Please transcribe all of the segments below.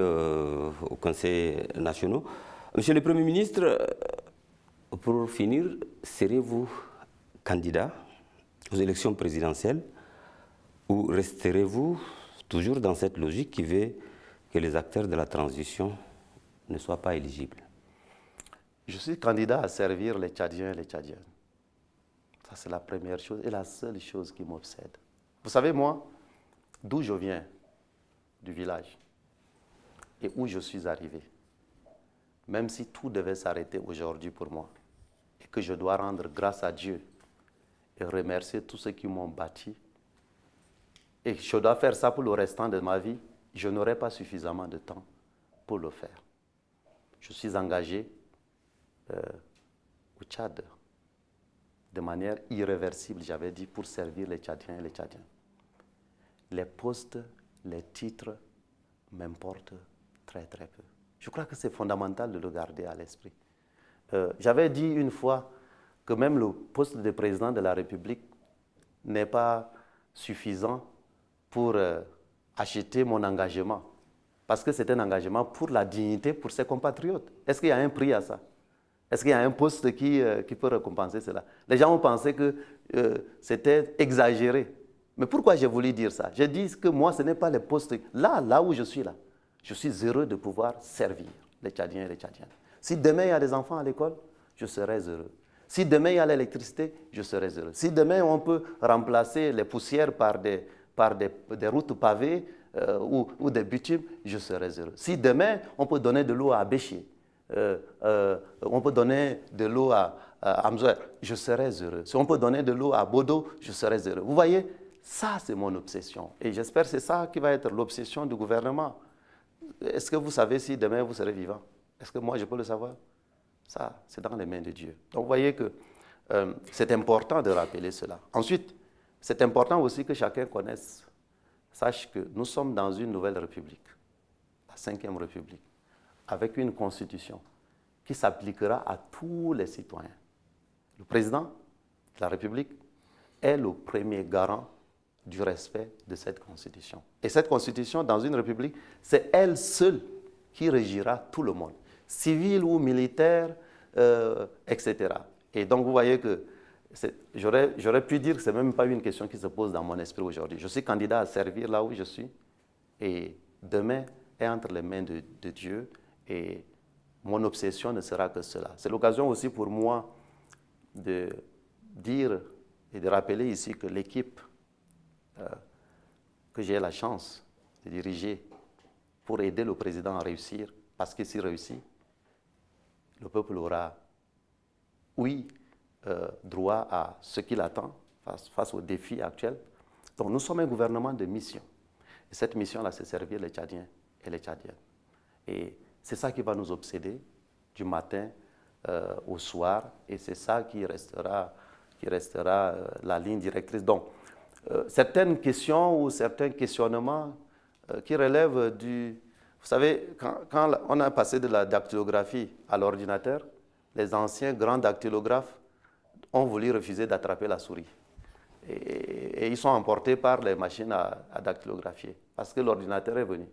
au Conseil national. Monsieur le Premier ministre, pour finir, serez-vous candidat aux élections présidentielles ou resterez-vous toujours dans cette logique qui veut que les acteurs de la transition ne soient pas éligibles? Je suis candidat à servir les Tchadiens et les Tchadiennes. Ça, c'est la première chose et la seule chose qui m'obsède. Vous savez, moi, d'où je viens, du village, et où je suis arrivé, même si tout devait s'arrêter aujourd'hui pour moi, et que je dois rendre grâce à Dieu et remercier tous ceux qui m'ont bâti, et je dois faire ça pour le restant de ma vie, je n'aurai pas suffisamment de temps pour le faire. Je suis engagé au Tchad de manière irréversible, j'avais dit, pour servir les Tchadiens et les Tchadiennes. Les postes, les titres m'importent très très peu. Je crois que c'est fondamental de le garder à l'esprit. J'avais dit une fois que même le poste de président de la République n'est pas suffisant pour acheter mon engagement. Parce que c'est un engagement pour la dignité, pour ses compatriotes. Est-ce qu'il y a un prix à ça? Est-ce qu'il y a un poste qui peut récompenser cela? Les gens ont pensé que c'était exagéré. Mais pourquoi j'ai voulu dire ça? J'ai dit que moi, ce n'est pas les postes. Là où je suis là, je suis heureux de pouvoir servir les Tchadiens et les Tchadiennes. Si demain il y a des enfants à l'école, je serai heureux. Si demain il y a l'électricité, je serai heureux. Si demain on peut remplacer les poussières par des routes pavées ou des bitumes, je serai heureux. Si demain on peut donner de l'eau à Béchier, on peut donner de l'eau à Amzoer, je serai heureux. Si on peut donner de l'eau à Bodo, je serai heureux. Vous voyez, ça c'est mon obsession. Et j'espère que c'est ça qui va être l'obsession du gouvernement. Est-ce que vous savez si demain vous serez vivant? Est-ce que moi je peux le savoir? Ça, c'est dans les mains de Dieu. Donc vous voyez que c'est important de rappeler cela. Ensuite, c'est important aussi que chacun connaisse, sache que nous sommes dans une nouvelle république, la 5e République, avec une constitution qui s'appliquera à tous les citoyens. Le président de la République est le premier garant du respect de cette constitution. Et cette constitution, dans une république, c'est elle seule qui régira tout le monde, civil ou militaire, etc. Et donc vous voyez que j'aurais pu dire que ce n'est même pas une question qui se pose dans mon esprit aujourd'hui. Je suis candidat à servir là où je suis et demain est entre les mains de Dieu et mon obsession ne sera que cela. C'est l'occasion aussi pour moi de dire et de rappeler ici que l'équipe que j'ai la chance de diriger pour aider le président à réussir, parce que s'il réussit, le peuple aura, oui, droit à ce qu'il attend face aux défis actuels. Donc nous sommes un gouvernement de mission. Et cette mission-là, c'est servir les Tchadiens et les Tchadiennes. Et c'est ça qui va nous obséder du matin au soir, et c'est ça qui restera la ligne directrice. Donc, certaines questions ou certains questionnements qui relèvent du... Vous savez, quand on a passé de la dactylographie à l'ordinateur, les anciens grands dactylographes ont voulu refuser d'attraper la souris. Et ils sont emportés par les machines à dactylographier, parce que l'ordinateur est venu.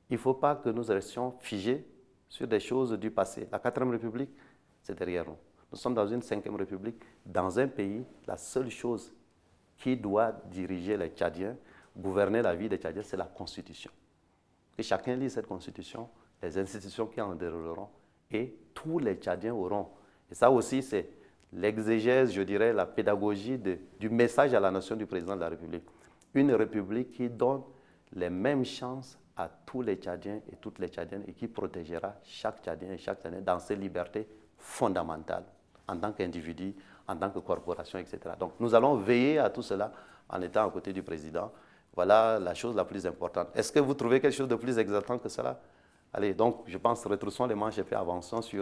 Il ne faut pas que nous restions figés sur des choses du passé. La 4e République, c'est derrière nous. Nous sommes dans une 5e République, dans un pays, la seule chose qui doit diriger les Tchadiens, gouverner la vie des Tchadiens, c'est la Constitution. Que chacun lit cette Constitution, les institutions qui en dérouleront, et tous les Tchadiens auront. Et ça aussi, c'est l'exégèse, je dirais, la pédagogie du message à la nation du président de la République. Une République qui donne les mêmes chances à tous les Tchadiens et toutes les Tchadiennes et qui protégera chaque Tchadien et chaque Tchadienne dans ses libertés fondamentales, en tant qu'individu, en tant que corporation, etc. Donc nous allons veiller à tout cela en étant à côté du président. Voilà la chose la plus importante. Est-ce que vous trouvez quelque chose de plus exaltant que cela? Allez, donc je pense, retroussons les manches et puis avançons sur